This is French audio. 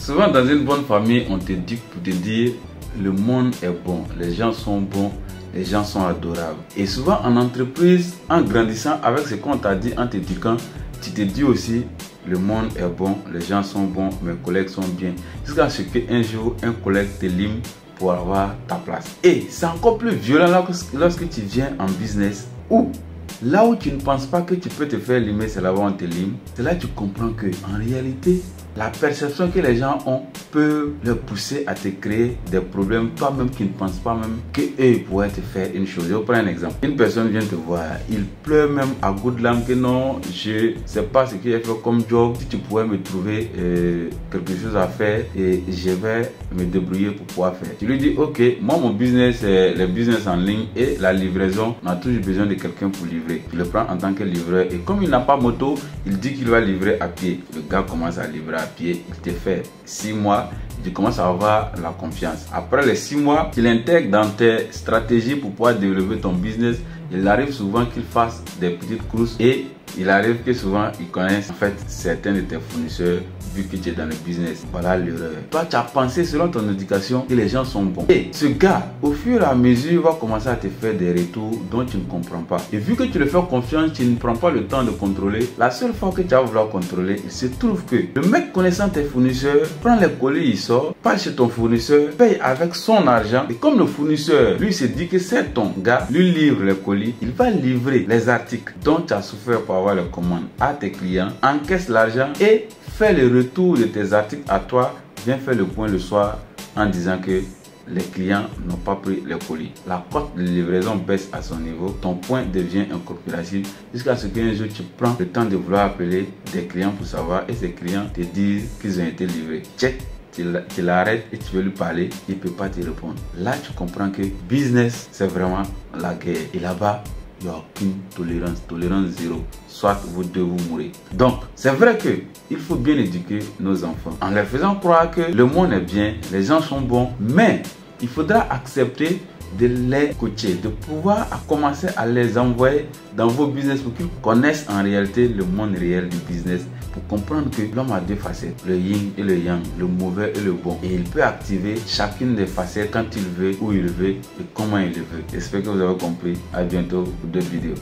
Souvent dans une bonne famille, on te dit pour te dire le monde est bon, les gens sont bons, les gens sont adorables. Et souvent en entreprise, en grandissant avec ce qu'on t'a dit en t'éduquant, tu te dis aussi le monde est bon, les gens sont bons, mes collègues sont bien. Jusqu'à ce qu'un jour, un collègue te lime pour avoir ta place. Et c'est encore plus violent lorsque tu viens en business où là où tu ne penses pas que tu peux te faire limer, c'est là où on te lime. C'est là que tu comprends que en réalité, la perception que les gens ont peut leur pousser à te créer des problèmes, toi-même qui ne penses pas même qu'eux pourraient te faire une chose. Je vous prends un exemple. Une personne vient te voir, il pleure même à gouttes de larmes que non, je ne sais pas ce qu'il a fait comme job. Si tu pourrais me trouver quelque chose à faire et je vais me débrouiller pour pouvoir faire. Tu lui dis, ok, moi mon business c'est le business en ligne et la livraison, on a toujours besoin de quelqu'un pour livrer. Tu le prends en tant que livreur et comme il n'a pas moto, il dit qu'il va livrer à pied. Le gars commence à livrer à pied, il te fait 6 mois, tu commences à avoir la confiance. Après les 6 mois, tu l'intègres dans tes stratégies pour pouvoir développer ton business. Il arrive souvent qu'il fasse des petites courses et il arrive que souvent il connaisse en fait certains de tes fournisseurs vu que tu es dans le business. Voilà l'erreur. Toi, tu as pensé selon ton éducation que les gens sont bons. Et ce gars, au fur et à mesure, va commencer à te faire des retours dont tu ne comprends pas. Et vu que tu le fais confiance, tu ne prends pas le temps de contrôler. La seule fois que tu vas vouloir contrôler, il se trouve que le mec connaissant tes fournisseurs, prend les colis, il sort, passe chez ton fournisseur, paye avec son argent. Et comme le fournisseur, lui, se dit que c'est ton gars, lui livre les colis, il va livrer les articles dont tu as souffert pour avoir les commandes à tes clients, encaisse l'argent et fais le retour de tes articles à toi, viens faire le point le soir en disant que les clients n'ont pas pris les colis. La cote de livraison baisse à son niveau, ton point devient incompréhensible jusqu'à ce qu'un jour tu prends le temps de vouloir appeler des clients pour savoir et ces clients te disent qu'ils ont été livrés. Check. Tu l'arrêtes et tu veux lui parler, il ne peut pas te répondre. Là, tu comprends que business, c'est vraiment la guerre. Et là-bas, il n'y a aucune tolérance zéro. Soit vous deux vous mourrez. Donc, c'est vrai que il faut bien éduquer nos enfants en leur faisant croire que le monde est bien, les gens sont bons, mais il faudra accepter de les coacher, de pouvoir commencer à les envoyer dans vos business pour qu'ils connaissent en réalité le monde réel du business, pour comprendre que l'homme a deux facettes, le yin et le yang, le mauvais et le bon. Et il peut activer chacune des facettes quand il veut, où il veut et comment il le veut. J'espère que vous avez compris. À bientôt pour d'autres vidéos.